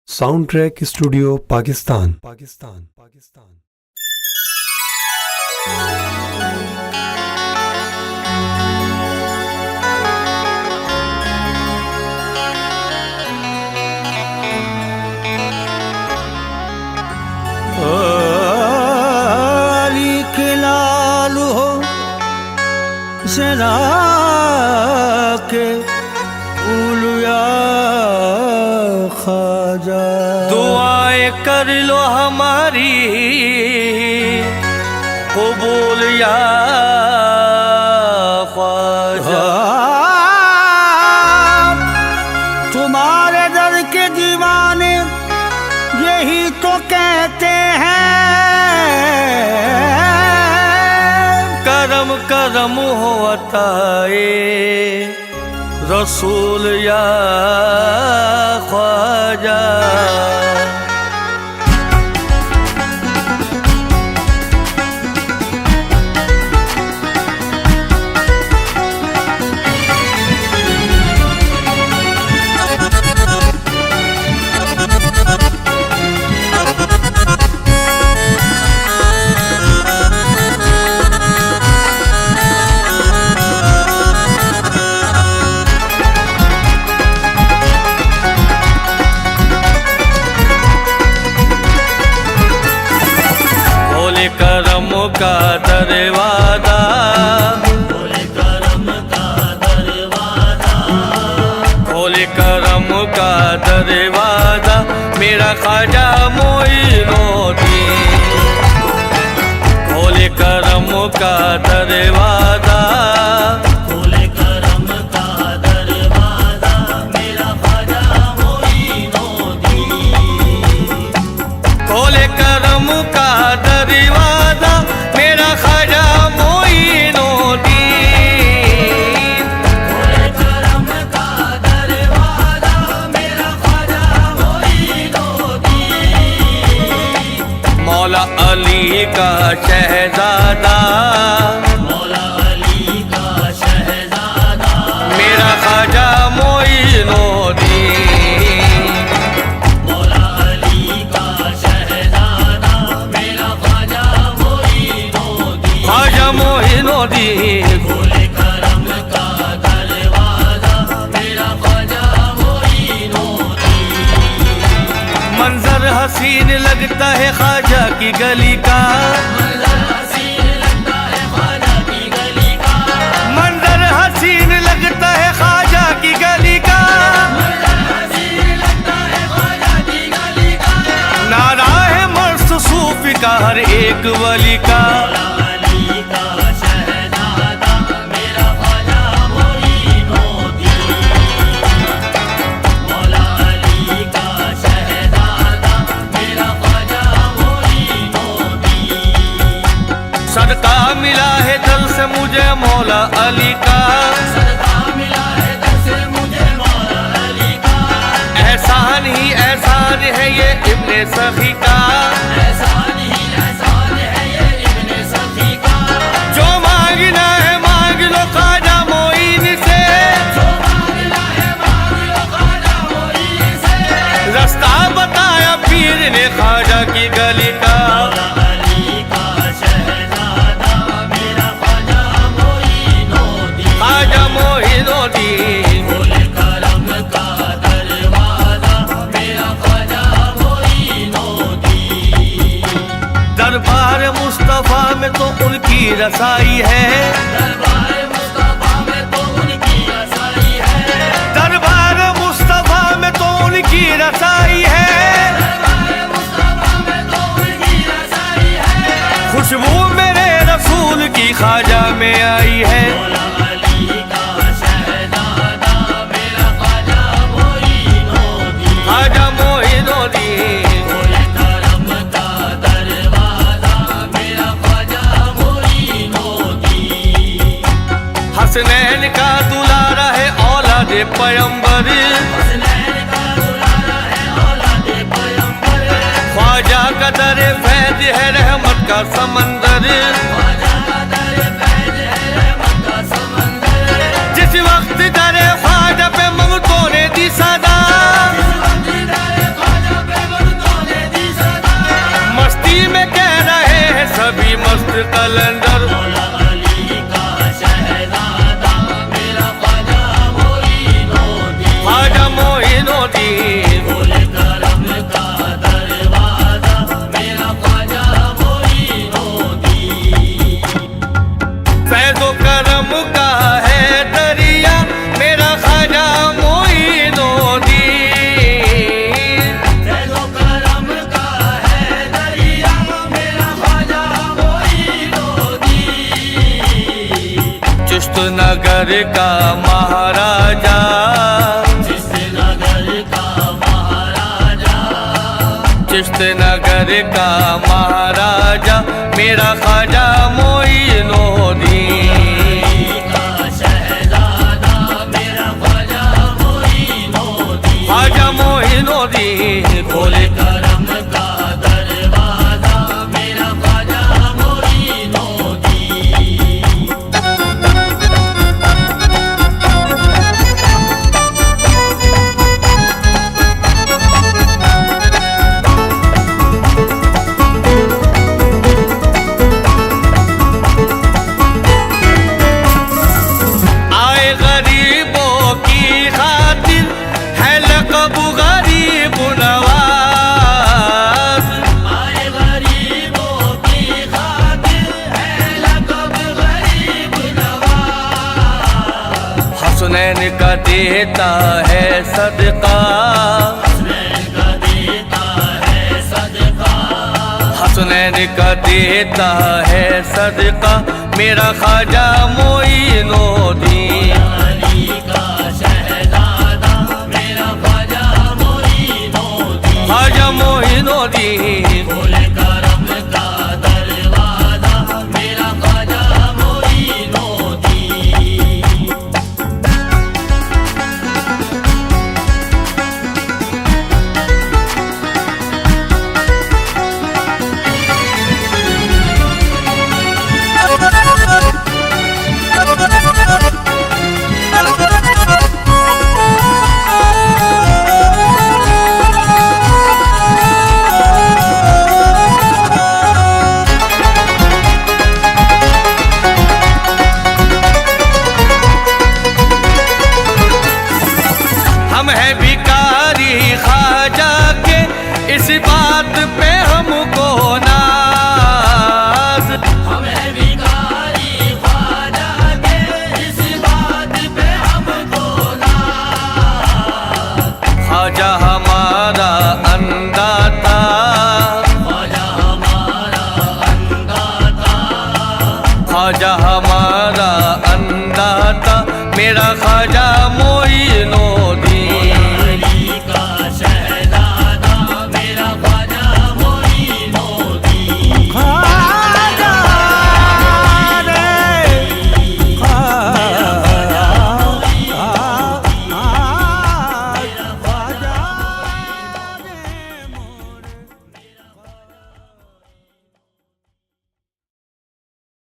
Sound track studio Pakistan. Ali के लाल हो जरा के उलिया ख्वाजा, दुआएं कर लो हमारी कबूल या ख्वाजा। तुम्हारे दर के दीवाने यही तो कहते हैं, करम करम हो अताए रसूल या ख्वाजा। करम का दरवाजा, खोले करम का दरवाजा, खोले करम का दरवाजा मेरा ख्वाजा मोइनुद्दीन। खोले करम का दरवाजा, खोले करम का दरवाजा मेरा ख्वाजा मोइनुद्दीन। खोले करम का दरवाजा मेरा ख्वाजा मोइनुद्दीन। खोले करम का दरवाजा मेरा ख्वाजा मोइनुद्दीन। मौला अली का शहजादा, मौला अली का शहजादा मेरा ख्वाजा मोइनुद्दीन। मौला अली का शहजादा मेरा ख्वाजा मोइनुद्दीन। ख्वाजा मोइनुद्दीन। खोले करम का दरवाजा मेरा ख्वाजा मोइनुद्दीन। मंजर हसीन लगता है ख्वाजा की गली का, मंजर हसीन लगता है ख्वाजा की गली का, मंजर हसीन लगता है ख्वाजा की गली का, मंजर हसीन लगता है ख्वाजा की गली का। नारा है मस्त सूफी का हर एक वली का, अली का शहजादा मेरा ख्वाजा मोइनुद्दीन। मौला अली का शहजादा मेरा ख्वाजा मोइनुद्दीन। सदका मिला है दिल से मुझे मौला अली का, सदका मिला है दिल से मुझे मौला अली का। एहसान ही एहसान है ये इब्ने सखी का, एहसान ही एहसान है ये इब्ने सखी का। जो मांगना है मांग लो ख्वाजा मोइन से, जो मांगना है मांग लो ख्वाजा मोइन से। रास्ता बताया पीर ने ख्वाजा की गली का, अली का शहजादा मेरा ख्वाजा मोइनुद्दीन। ख्वाजा मोइनुद्दीन। खोले करम का दरवाजा मेरा ख्वाजा मोइनुद्दीन। दरबार मुस्तफा में तो उनकी रसाई है, दरबार मुस्तफा में तो उनकी रसाई है, दरबार मुस्तफा में तो उनकी रसाई है, दरबार मुस्तफा में तो उनकी रसाई है। खुशबू मेरे रसूल की ख्वाजा में आई है, मौला अली का शहजादा मेरा ख्वाजा मोइनुद्दीन। ख्वाजा मोइनुद्दीन। खोले करम का दरवाजा मेरा ख्वाजा मोइनुद्दीन। हसनैन का दुलारा है औलादे पैगंबर, हसनैन का दुलारा है औलादे पैगंबर। ख्वाजा का दर फैज है रहमत का समंदर, ख्वाजा का दर फैज है रहमत का समंदर। जिस वक्त दर ख्वाजा पे मंगतों ने दी सदा, जिस वक्त दर ख्वाजा कलंदर मौला अली का शहजादा मेरा ख्वाजा मोइनुद्दीन, ख्वाजा मोइनुद्दीन, फूल करम का दरवाजा मेरा ख्वाजा मोइनुद्दीन, फैज़ो करम का है दरिया मेरा ख्वाजा मोइनुद्दीन, फैज़ो करम का है दरिया मेरा ख्वाजा मोइनुद्दीन, चिश्त नगर का महाराजा, जिस नगर का महाराजा चिश्त नगर का महाराजा मेरा ख्वाजा मोइनुद्दीन, का शहजादा मेरा ख्वाजा मोइनुद्दीन, ख्वाजा मोइनुद्दीन, फूल करम का दरवाजा मेरा ख्वाजा मोइनुद्दीन, आए गरीबों की खातिर है लक़ब गरीब नवाज, आए गरीबों की खातिर है लक़ब गरीब नवाज, हसनैन का देता है सदका, हसनैन का देता है सदका, हसनैन का देता है सदका मेरा ख्वाजा मोइनुद्दीन, अली का शहजादा मेरा ख्वाजा मोइनुद्दीन, ख्वाजा मोइनुद्दीन, फूल करम का दरवाजा मेरा ख्वाजा मोइनुद्दीन, हम हैं भिखारी ख्वाजा के इस बात पे हमको नाज, हमें भिखारी ख्वाजा के इस बात पे हमको नाज, ख्वाजा हमारा अंदाता, ख्वाजा हमारा अंदाता, ख्वाजा हमारा अंदाता मेरा ख्वाजा मोइनुद्दीन,